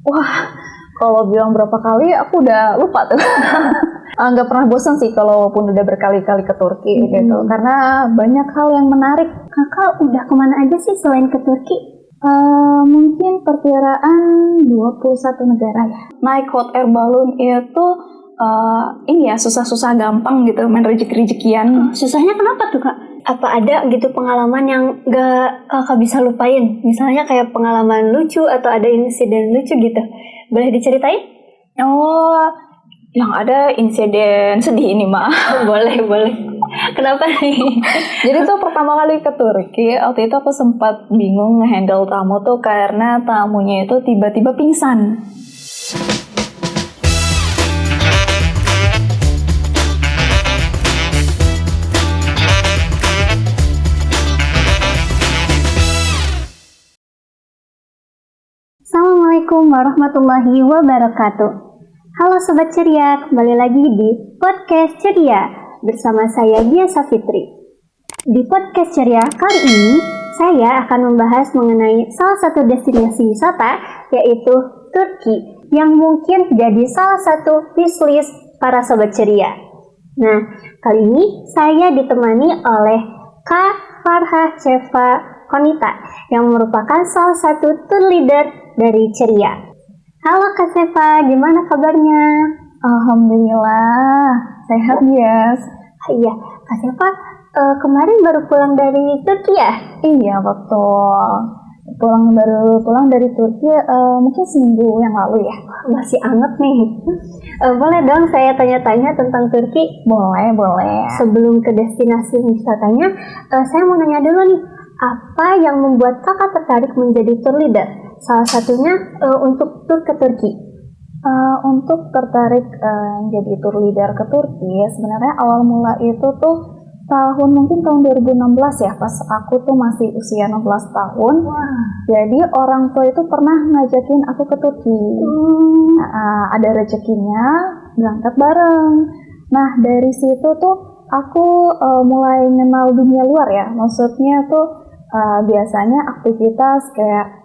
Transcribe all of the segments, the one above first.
Wah, kalau bilang berapa kali aku udah lupa tuh. Nggak pernah bosan sih kalaupun udah berkali-kali ke Turki gitu. Karena banyak hal yang menarik. Kakak udah kemana aja sih selain ke Turki? Mungkin perkiraan 21 negara ya. Naik hot air balloon itu ini ya susah-susah gampang gitu, main rejeki-rejekian. Susahnya kenapa tuh Kak? Apa ada gitu pengalaman yang gak Kakak bisa lupain? Misalnya kayak pengalaman lucu atau ada insiden lucu gitu. Boleh diceritain? Oh, yang ada insiden sedih ini mah. Boleh. Kenapa nih? Jadi tuh pertama kali ke Turki, waktu itu aku sempat bingung ngehandle tamu tuh karena tamunya itu tiba-tiba pingsan. Assalamualaikum warahmatullahi wabarakatuh. Halo Sobat Ceria, kembali lagi di Podcast Ceria bersama saya Dia Safitri. Di Podcast Ceria kali ini, saya akan membahas mengenai salah satu destinasi wisata, yaitu Turki, yang mungkin jadi salah satu wishlist para Sobat Ceria. Nah, kali ini saya ditemani oleh Kak Farhah Cheva Konita, yang merupakan salah satu tour leader dari Ceria. Halo Kak Seva, gimana kabarnya? Alhamdulillah, sehat ya. Iya, Kak Seva, kemarin baru pulang dari Turki ya? Iya, betul. Baru pulang dari Turki mungkin seminggu yang lalu ya. Masih anget nih. Boleh dong saya tanya-tanya tentang Turki? Boleh. Sebelum ke destinasi wisatanya, saya mau nanya dulu nih, apa yang membuat kakak tertarik menjadi tour leader? Salah satunya untuk tour ke Turki. Untuk tertarik jadi tour leader ke Turki, sebenarnya awal mula itu tuh mungkin tahun 2016 ya, pas aku tuh masih usia 16 tahun. Wah. Jadi orang tua itu pernah ngajakin aku ke Turki. Ada rezekinya, berangkat bareng. Nah dari situ tuh aku mulai kenal dunia luar ya. Maksudnya tuh biasanya aktivitas kayak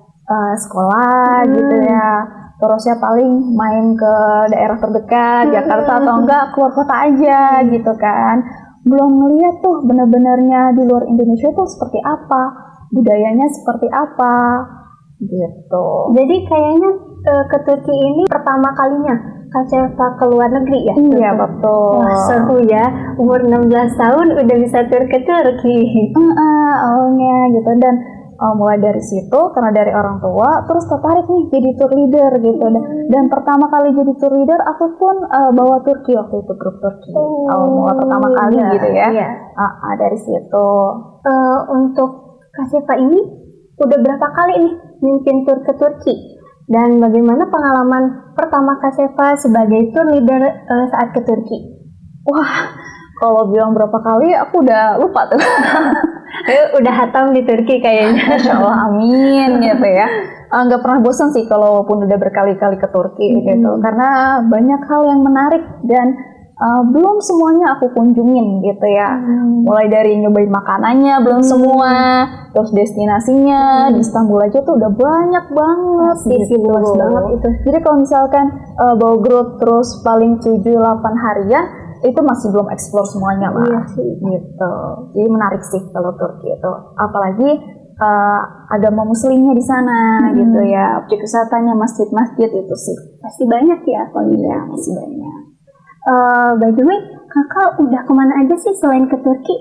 sekolah gitu ya, terus ya paling main ke daerah terdekat Jakarta atau enggak keluar kota aja gitu kan, belum ngeliat tuh bener-benernya di luar Indonesia tuh seperti apa, budayanya seperti apa gitu. Jadi kayaknya ke Turki ini pertama kalinya Kak Cheva ke luar negeri ya? Iya betul. Wah seru ya, umur 16 tahun udah bisa tur ke Turki. Awalnya gitu, dan mulai dari situ karena dari orang tua terus tertarik nih jadi tour leader gitu. Dan pertama kali jadi tour leader aku pun bawa Turki waktu itu, grup Turki awal pertama kali gitu ya. Dari situ. Untuk Kak Cheva ini udah berapa kali nih mimpin tour ke Turki, dan bagaimana pengalaman pertama Kak Cheva sebagai tour leader saat ke Turki? Wah, kalau bilang berapa kali aku udah lupa tuh. Udah hatam di Turki kayaknya. Insya Allah, amin gitu ya. Nggak pernah bosan sih kalaupun udah berkali-kali ke Turki gitu, karena banyak hal yang menarik dan belum semuanya aku kunjungin gitu ya. Mulai dari nyobain makanannya belum semua, terus destinasinya di Istanbul aja tuh udah banyak banget gitu. Luas banget itu. Jadi kalau misalkan bawa grup terus paling 7-8 harian itu masih belum explore semuanya lah. Iya sih. Gitu. Jadi menarik sih kalau Turki itu, apalagi agama muslimnya di sana gitu ya. Objek wisatanya masjid-masjid itu sih Pasti banyak ya. iya masih banyak. By the way, kakak udah kemana aja sih selain ke Turki?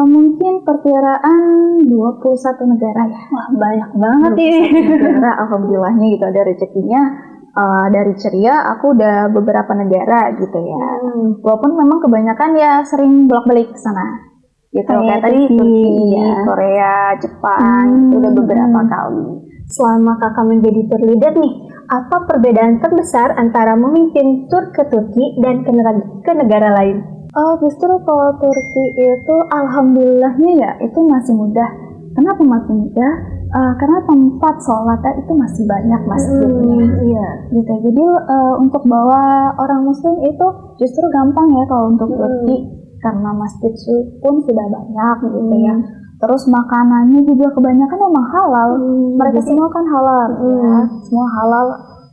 Mungkin perkiraan 21 negara ya. Wah banyak banget nih. Negara, alhamdulillahnya gitu, ada rezekinya. Dari Ceria aku udah beberapa negara gitu ya. Walaupun memang kebanyakan ya sering bolak-balik ke sana. Gitu kayak tadi Turki, Korea, Jepang, itu udah beberapa kali. Selama kakak menjadi tour leader nih, apa perbedaan terbesar antara memimpin tour ke Turki dan ke negara lain? Justru kalau Turki itu alhamdulillahnya ya itu masih mudah. Kenapa masih mudah? Karena tempat sholatnya itu masih banyak masjidnya. Iya. Gitu. Jadi untuk bawa orang muslim itu justru gampang ya kalau untuk Turki, karena masjid pun sudah banyak gitu ya. Terus makanannya juga kebanyakan emang halal. Mereka semua kan halal ya, semua halal.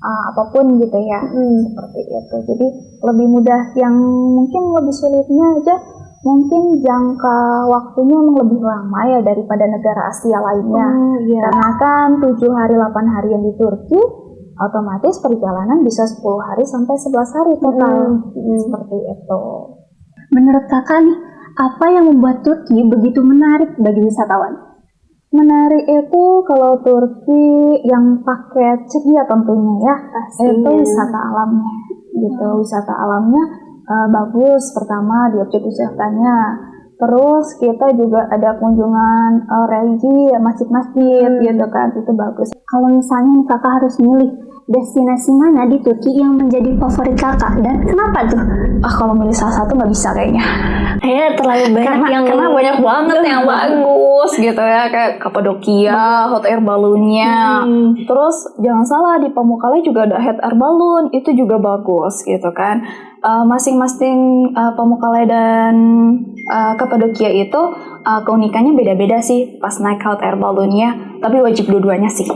apapun gitu ya. Seperti itu. Jadi lebih mudah. Yang mungkin lebih sulitnya aja mungkin jangka waktunya emang lebih lama ya daripada negara Asia lainnya. Karena kan 7 hari 8 harian di Turki, otomatis perjalanan bisa 10 hari sampai 11 hari total. Seperti itu. Menurut kakak nih, apa yang membuat Turki begitu menarik bagi wisatawan? Menarik itu kalau Turki yang paket ceria tentunya ya, itu wisata alamnya gitu. Wisata alamnya bagus, pertama di objek wisatanya. Terus kita juga ada kunjungan religi, masjid-masjid gitu kan, itu bagus. Kalau misalnya kakak harus milih destinasi mana di Turki yang menjadi favorit kakak dan kenapa tuh? Kalau milih salah satu nggak bisa kayaknya. Terlalu banyak karena banyak banget yang bagus gitu ya, kayak Kapadokia, hot air balloonnya. Terus jangan salah, di Pamukkale juga ada hot air balloon, itu juga bagus gitu kan. Masing-masing Pamukkale dan Kapadokia itu keunikannya beda-beda sih pas naik hot air balloonnya, tapi wajib dua-duanya sih.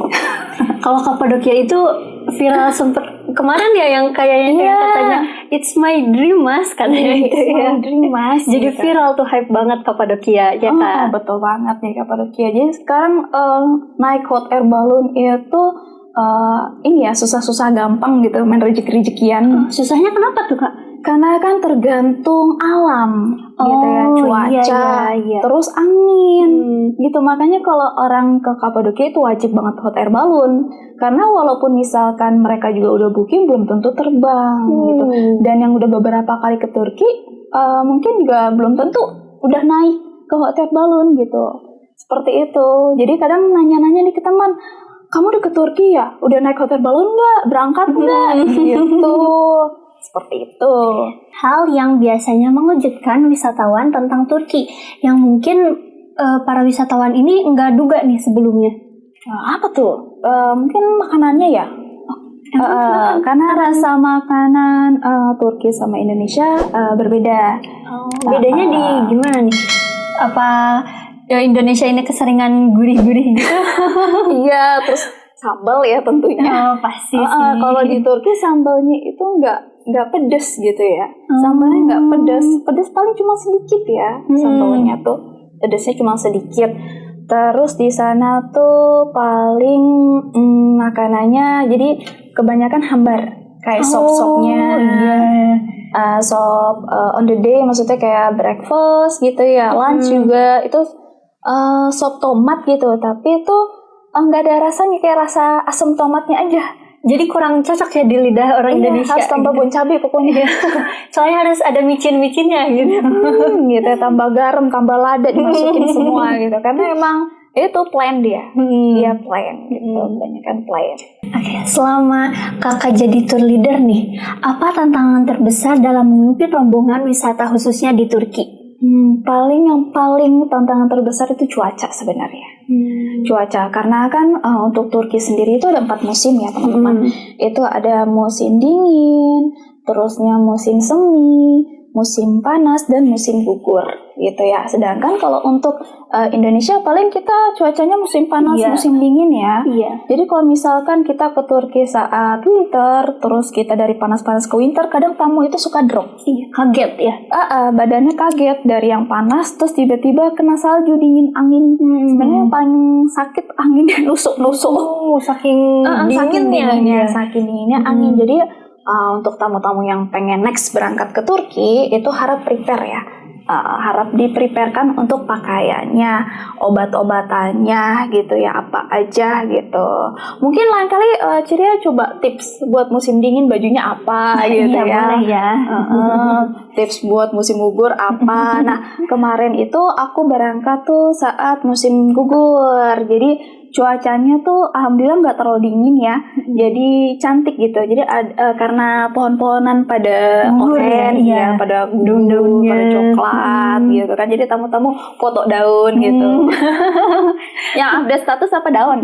Kalau Kapadokia itu viral sempet kemarin ya, yang kayaknya katanya it's my dream mas katanya gitu ya. Dream mas. Jadi viral tuh, hype banget Kapadokia ya kan? Betul banget nih Kapadokia. Jadi sekarang naik hot air balloon itu ini ya susah-susah gampang gitu, main rezeki-rezekian. Susahnya kenapa tuh kak? Karena kan tergantung alam gitu ya, cuaca, terus angin gitu. Makanya kalau orang ke Kapadokia itu wajib banget hot air balloon, karena walaupun misalkan mereka juga udah booking belum tentu terbang gitu. Dan yang udah beberapa kali ke Turki mungkin juga belum tentu udah naik ke hot air balloon gitu. Seperti itu. Jadi kadang nanya-nanya nih ke teman, kamu udah ke Turki ya? Udah naik hot air balloon nggak? Berangkat nggak? Gitu. Seperti itu. Hal yang biasanya mengejutkan wisatawan tentang Turki yang mungkin para wisatawan ini nggak duga nih sebelumnya. Apa tuh? Mungkin makanannya ya. Karena rasa makanan Turki sama Indonesia berbeda. Bedanya di gimana nih? Apa Indonesia ini keseringan gurih-gurih gitu? Iya, terus sambal ya tentunya. Pasti sih. Kalau di Turki sambalnya itu nggak pedes gitu ya. Sambalnya nggak pedes paling cuma sedikit ya. Sambalnya tuh pedesnya cuma sedikit. Terus di sana tuh paling makanannya jadi kebanyakan hambar, kayak sop-sopnya. Sop on the day, maksudnya kayak breakfast gitu ya, lunch juga itu sop tomat gitu, tapi itu nggak ada rasanya, kayak rasa asam tomatnya aja. Jadi kurang cocok ya di lidah orang Indonesia. Harus tambah bon cabai pokoknya. Soalnya harus ada micin-micinnya gitu. Gitu, tambah garam, tambah lada dimasukin semua gitu. Karena emang itu plain dia. Dia plain gitu, kebanyakan plain. Oke, selama kakak jadi tour leader nih, apa tantangan terbesar dalam memimpin rombongan wisata khususnya di Turki? Yang paling tantangan terbesar itu cuaca sebenarnya. Cuaca, karena kan untuk Turki sendiri itu ada 4 musim ya teman-teman. Itu ada musim dingin, terusnya musim semi, musim panas, dan musim gugur gitu ya. Sedangkan kalau untuk Indonesia paling kita cuacanya musim panas, musim dingin ya. Jadi kalau misalkan kita ke Turki saat winter, terus kita dari panas-panas ke winter, kadang tamu itu suka drop. Kaget ya. Badannya kaget dari yang panas, terus tiba-tiba kena salju, dingin, angin. Sebenarnya yang paling sakit anginnya nusuk-nusuk. Saking dinginnya. Saking dinginnya angin. Jadi untuk tamu-tamu yang pengen next berangkat ke Turki itu harap prepare ya. Harap dipreparekan untuk pakaiannya, obat-obatannya gitu ya, apa aja gitu. Mungkin lain kali Ceria coba tips buat musim dingin bajunya apa gitu ya. Boleh ya. Tips buat musim gugur apa. Nah, kemarin itu aku berangkat tuh saat musim gugur. Jadi cuacanya tuh alhamdulillah nggak terlalu dingin ya, jadi cantik gitu. Jadi karena pohon-pohonan pada oranye, pada daun-daunnya, pada coklat gitu kan. Jadi tamu-tamu foto daun gitu. Yang update status apa daun?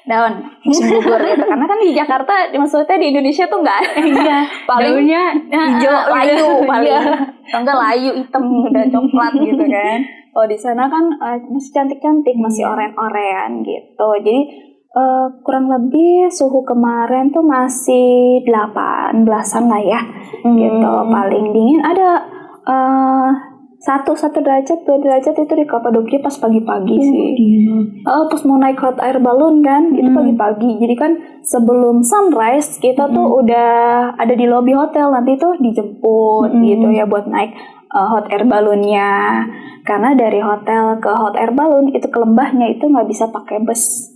Daun musim gugur gitu. Karena kan di Jakarta, maksudnya di Indonesia tuh nggak ada. Daunnya hijau, layu paling. Enggak layu hitam dan coklat gitu kan. Oh di sana kan masih cantik-cantik, masih oren-oren gitu. Jadi kurang lebih suhu kemarin tuh masih 18-an lah ya, gitu. Paling dingin ada 1 derajat, 2 derajat itu di Kapadokia pas pagi-pagi sih. Pas mau naik hot air balloon kan, itu pagi-pagi. Jadi kan sebelum sunrise kita tuh udah ada di lobi hotel, nanti tuh dijemput gitu ya buat naik hot air balloonnya. Karena dari hotel ke hot air balloon itu ke lembahnya itu nggak bisa pakai bus.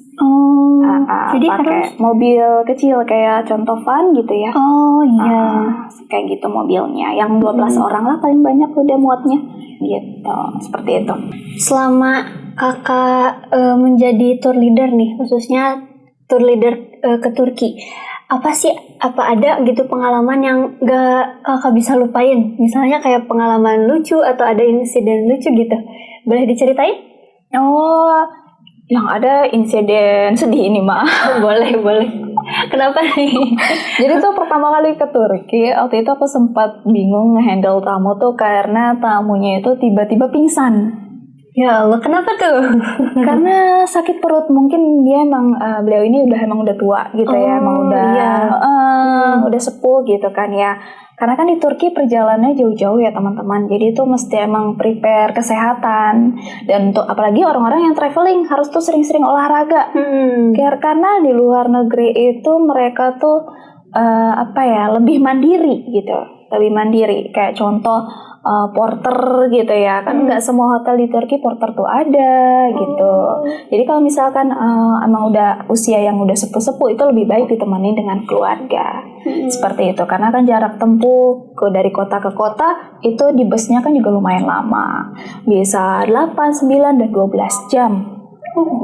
Jadi pakai mobil kecil kayak contoh van gitu ya. Kayak gitu mobilnya. Yang 12 orang lah paling banyak udah muatnya. Gitu, seperti itu. Selama kakak menjadi tour leader nih, khususnya tour leader ke Turki, apa ada gitu pengalaman yang gak kakak bisa lupain? Misalnya kayak pengalaman lucu atau ada insiden lucu gitu. Boleh diceritain? Yang ada insiden sedih ini mah. Boleh. Kenapa nih? Jadi tuh pertama kali ke Turki, waktu itu aku sempat bingung ngehandle tamu tuh karena tamunya itu tiba-tiba pingsan. Ya Allah, kenapa tuh? Karena sakit perut, mungkin dia beliau ini emang udah tua gitu ya, emang udah sepuh gitu kan ya. Karena kan di Turki perjalanannya jauh-jauh ya teman-teman, jadi itu mesti emang prepare kesehatan. Dan untuk apalagi orang-orang yang traveling harus tuh sering-sering olahraga. Karena di luar negeri itu mereka tuh lebih mandiri gitu, lebih mandiri. Kayak contoh porter gitu ya, kan nggak semua hotel di Turki porter tuh ada gitu. Jadi kalau misalkan emang udah usia yang udah sepuh-sepuh itu lebih baik ditemani dengan keluarga. Seperti itu, karena kan jarak tempuh dari kota ke kota itu di busnya kan juga lumayan lama, bisa 8, 9, dan 12 jam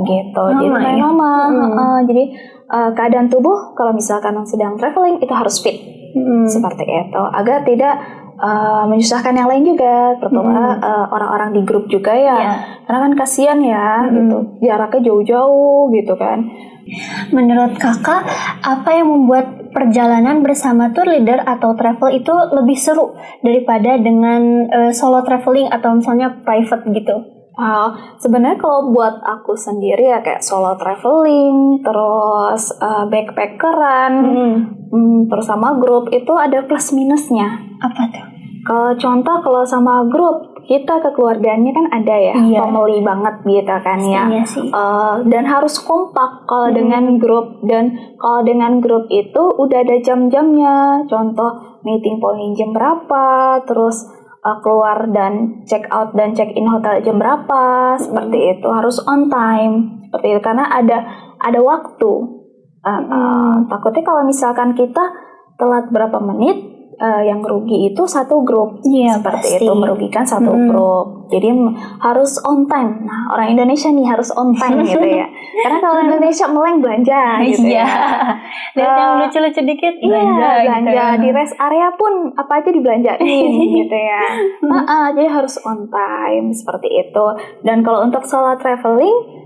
gitu. Jadi lumayan lama. Jadi keadaan tubuh kalau misalkan sedang traveling itu harus fit. Seperti itu, agar tidak menyusahkan yang lain juga, terutama orang-orang di grup juga ya. Karena kan kasihan ya gitu, jaraknya jauh-jauh gitu kan. Menurut kakak, apa yang membuat perjalanan bersama tour leader atau travel itu lebih seru daripada dengan solo traveling atau misalnya private gitu? Sebenarnya kalau buat aku sendiri ya kayak solo traveling, terus backpackeran, terus sama grup itu ada plus minusnya. Apa tuh? Kalau sama grup kita kekeluargaannya kan ada ya, family banget gitu kan ya. Dan harus kompak kalau dengan grup, dan kalau dengan grup itu udah ada jam-jamnya. Contoh meeting point jam berapa, terus keluar dan check out dan check in hotel jam berapa, seperti itu, harus on time seperti itu karena ada waktu. Takutnya kalau misalkan kita telat berapa menit, yang rugi itu satu grup, seperti itu, merugikan satu grup. Jadi harus on time. Nah, orang Indonesia nih harus on time gitu ya. Karena kalau Indonesia meleng belanja gitu ya. Lihat yang lucu-lucu dikit belanja gitu. Di rest area pun apa aja dibelanjain gitu ya. Jadi harus on time seperti itu. Dan kalau untuk solo traveling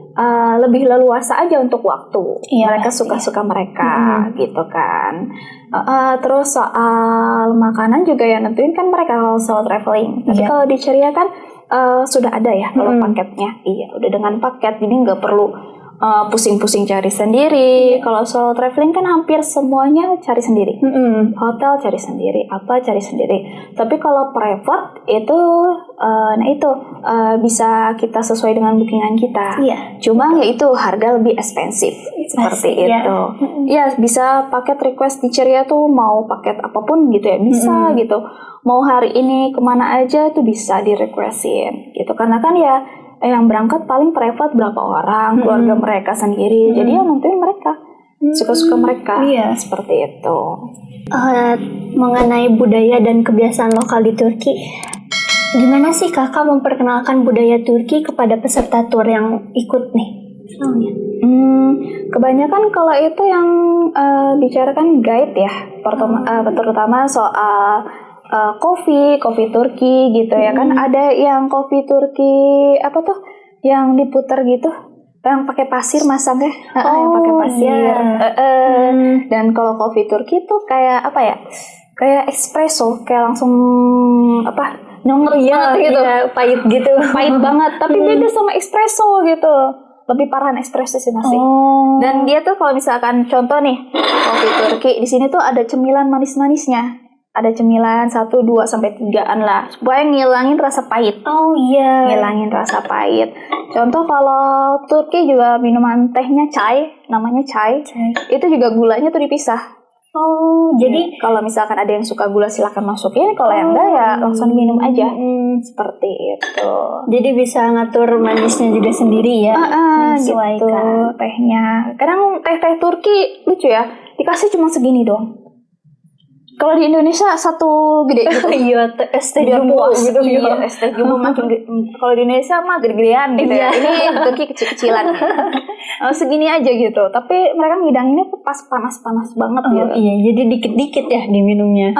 lebih leluasa aja untuk waktu. Mereka suka-suka mereka gitu kan. Terus soal makanan juga ya nentuin kan mereka kalau solo traveling. Tapi kalau di Ceria kan sudah ada ya kalau paketnya. Udah dengan paket, jadi nggak perlu pusing-pusing cari sendiri. Kalau solo traveling kan hampir semuanya cari sendiri. Hotel cari sendiri, apa cari sendiri. Tapi kalau private itu bisa kita sesuai dengan bookingan kita. Cuma itu harga lebih ekspensif seperti itu. Bisa paket request di Ceria tuh mau paket apapun gitu ya, bisa gitu. Mau hari ini kemana aja tuh bisa di requestin gitu. Karena kan ya yang berangkat paling private berapa orang, keluarga mereka sendiri. Jadi yang nentuin mereka, suka-suka mereka. Seperti itu. Mengenai budaya dan kebiasaan lokal di Turki, gimana sih kakak memperkenalkan budaya Turki kepada peserta tour yang ikut nih? Kebanyakan kalau itu yang bicarakan guide ya, terutama soal kopi Turki gitu ya kan. Ada yang kopi Turki apa tuh yang diputer gitu, yang pakai pasir masangnya, yang pakai pasir. Dan kalau kopi Turki tuh kayak apa ya, kayak espresso, kayak langsung nyonger gitu, pahit gitu, pahit banget, tapi beda sama espresso gitu. lebih parahan ekspresi sih masih. Dan dia tuh kalau misalkan contoh nih kopi Turki di sini tuh ada cemilan manis-manisnya. Ada cemilan 1, 2 sampai 3-an lah supaya ngilangin rasa pahit. Oh iya. Ngilangin rasa pahit. Contoh kalau Turki juga minuman tehnya chai, namanya chai. Itu juga gulanya tuh dipisah. Oh, jadi kalau misalkan ada yang suka gula silakan masukin, kalau yang enggak ya langsung minum aja. Seperti itu. Jadi bisa ngatur manisnya juga sendiri ya. Gitu tehnya. Kadang teh Turki lucu ya, dikasih cuma segini doang. Kalau di Indonesia satu gede gitu. Iya, es teh jumbo gitu. Iya, es teh jumbo makin gede. Kalau di Indonesia mah gede-gedean gitu ya. Ini Turki kecil-kecilan. Segini aja gitu. Tapi mereka ngidanginnya tuh pas panas-panas banget gitu. Iya, jadi dikit-dikit ya diminumnya.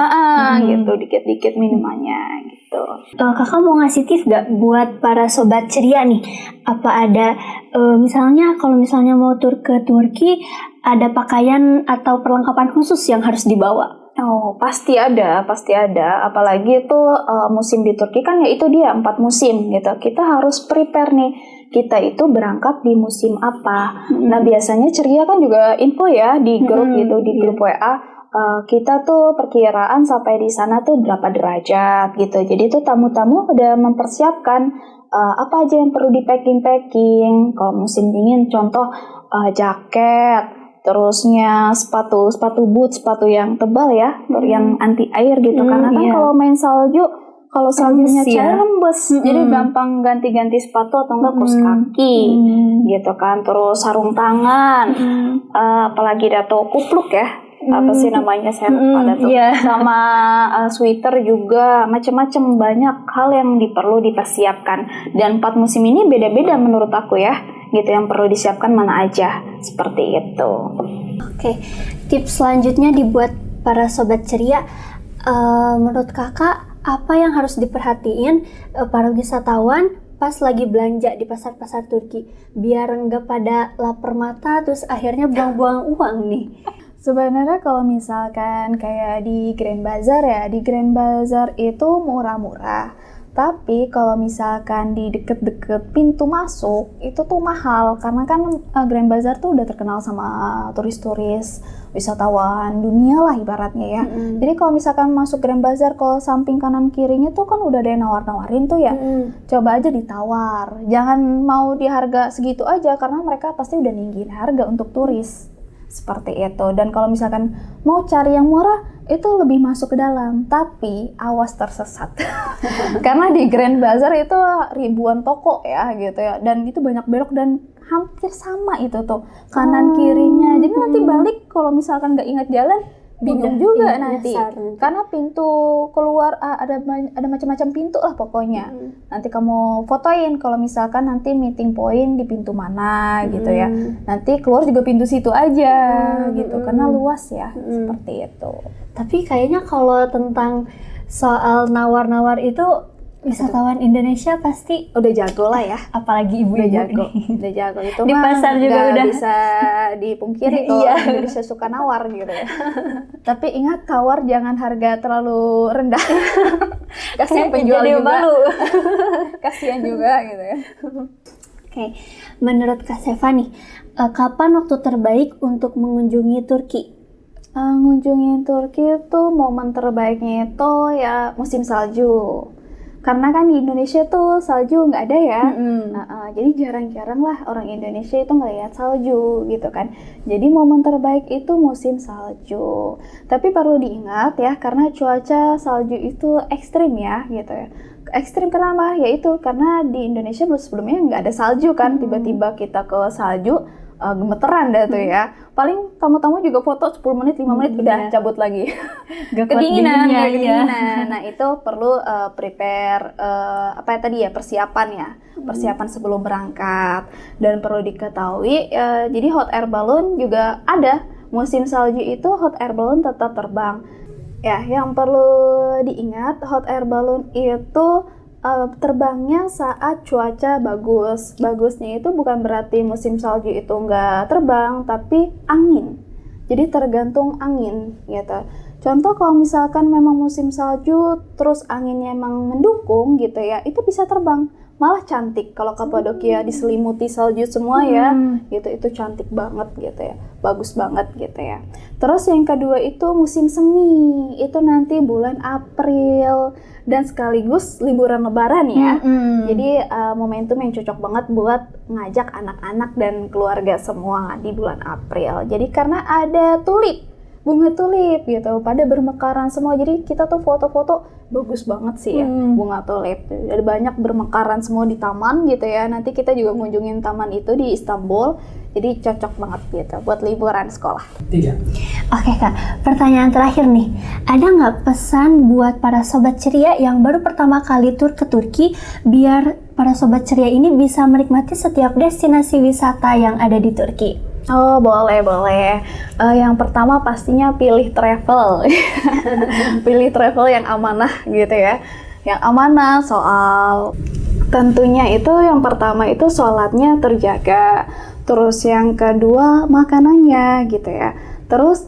Gitu, dikit-dikit minumannya gitu. Kakak mau ngasih tips gak buat para sobat ceria nih? Apa ada misalnya kalau misalnya mau tur ke Turki, ada pakaian atau perlengkapan khusus yang harus dibawa? Oh, pasti ada. Apalagi itu musim di Turki kan ya itu dia 4 musim gitu. Kita harus prepare nih. Kita itu berangkat di musim apa. Nah, biasanya ceria kan juga info ya di grup gitu, di grup WA. Kita tuh perkiraan sampai di sana tuh berapa derajat gitu. Jadi tuh tamu-tamu udah mempersiapkan apa aja yang perlu di packing. Kalau musim dingin contoh jaket, terusnya sepatu boot, sepatu yang tebal ya, yang anti air gitu. Karena kan kalau main salju, kalau saljunya cair lembes, jadi gampang ganti-ganti sepatu atau enggak kaos kaki gitu kan. Terus sarung tangan, apalagi dato kupluk ya, apa sih namanya saya lupa dato. Sama sweater juga, macam-macam banyak hal yang perlu dipersiapkan. Dan 4 musim ini beda-beda menurut aku ya. Gitu yang perlu disiapkan mana aja, seperti itu. Oke, tips selanjutnya dibuat para sobat ceria. Menurut kakak apa yang harus diperhatiin para wisatawan pas lagi belanja di pasar-pasar Turki biar nggak pada lapar mata terus akhirnya buang-buang uang nih? Sebenarnya kalau misalkan kayak di Grand Bazaar ya, di Grand Bazaar itu murah-murah. Tapi kalau misalkan di deket-deket pintu masuk itu tuh mahal karena kan Grand Bazaar tuh udah terkenal sama turis-turis, wisatawan dunia lah ibaratnya ya. Jadi kalau misalkan masuk Grand Bazaar, kalau samping kanan kirinya tuh kan udah ada yang nawar-nawarin tuh ya. Coba aja ditawar, jangan mau di harga segitu aja karena mereka pasti udah ninggiin harga untuk turis. Seperti itu. Dan kalau misalkan mau cari yang murah itu lebih masuk ke dalam, tapi awas tersesat. Karena di Grand Bazaar itu ribuan toko ya gitu ya, dan itu banyak belok dan hampir sama itu tuh kanan kirinya. Jadi nanti balik kalau misalkan nggak ingat jalan bingung juga nanti. Karena pintu keluar ada macam-macam pintu lah pokoknya. Nanti kamu fotoin kalau misalkan nanti meeting point di pintu mana gitu ya. Nanti keluar juga pintu situ aja gitu karena luas ya, seperti itu. Tapi kayaknya kalau tentang soal nawar-nawar itu wisatawan Indonesia pasti udah jago lah ya, apalagi ibu-ibu udah jago itu di pasar juga udah bisa dipungkiri kalau Indonesia suka nawar gitu ya. Tapi ingat tawar jangan harga terlalu rendah. Kasihan penjual juga. Kasihan juga gitu ya. Oke, menurut Kak Seva nih, kapan waktu terbaik untuk mengunjungi Turki? Ngunjungin Turki itu momen terbaiknya itu ya musim salju. Karena kan di Indonesia tuh salju nggak ada ya, jadi jarang-jarang lah orang Indonesia itu ngelihat salju gitu kan. Jadi momen terbaik itu musim salju. Tapi perlu diingat ya, karena cuaca salju itu ekstrim ya gitu ya. Ekstrim kenapa? Yaitu karena di Indonesia sebelumnya nggak ada salju kan, tiba-tiba kita ke salju, gemeteran dah tuh ya. Paling tamu-tamu juga foto 10 menit, 5 menit udah cabut lagi. Kedinginan. Nah, itu perlu prepare persiapan ya. Persiapan sebelum berangkat. Dan perlu diketahui jadi hot air balloon juga ada. Musim salju itu hot air balloon tetap terbang. Ya, yang perlu diingat hot air balloon itu terbangnya saat cuaca bagus. Bagusnya itu bukan berarti musim salju itu nggak terbang, tapi angin. Jadi tergantung angin gitu. Contoh kalau misalkan memang musim salju terus anginnya emang mendukung gitu ya, itu bisa terbang. malah cantik. Kalau Kapadokia diselimuti salju semua ya, gitu, itu cantik banget gitu ya, bagus banget gitu ya. Terus yang kedua itu musim semi, itu nanti bulan April dan sekaligus liburan Lebaran ya. Jadi momentum yang cocok banget buat ngajak anak-anak dan keluarga semua di bulan April. Jadi karena ada bunga tulip gitu, pada bermekaran semua. Jadi kita tuh foto-foto bagus banget sih ya, bunga tulip. Ada banyak bermekaran semua di taman gitu ya. Nanti kita juga ngunjungin taman itu di Istanbul. Jadi cocok banget gitu buat liburan sekolah. 3. Oke Kak, pertanyaan terakhir nih. Ada nggak pesan buat para sobat ceria yang baru pertama kali tur ke Turki, biar para sobat ceria ini bisa menikmati setiap destinasi wisata yang ada di Turki? Oh, boleh. Yang pertama pastinya pilih travel. Pilih travel yang amanah gitu ya. Yang amanah soal tentunya itu yang pertama itu sholatnya terjaga. Terus yang kedua makanannya gitu ya. Terus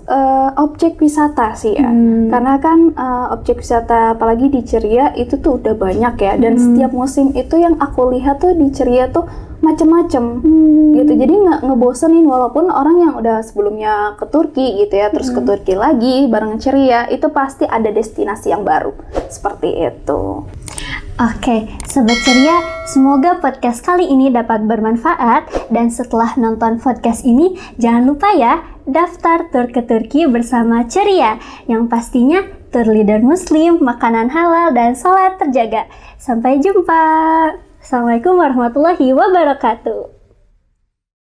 objek wisata sih ya. Karena kan objek wisata apalagi di Ceria itu tuh udah banyak ya. Dan setiap musim itu yang aku lihat tuh di Ceria tuh macem-macem gitu. Jadi nggak ngebosenin, walaupun orang yang udah sebelumnya ke Turki gitu ya, terus ke Turki lagi bareng Ceria, itu pasti ada destinasi yang baru. Seperti itu. Oke, Sobat Ceria, semoga podcast kali ini dapat bermanfaat. Dan setelah nonton podcast ini, jangan lupa ya, daftar tur ke Turki bersama Ceria. Yang pastinya tur leader muslim, makanan halal, dan sholat terjaga. Sampai jumpa. Assalamualaikum warahmatullahi wabarakatuh.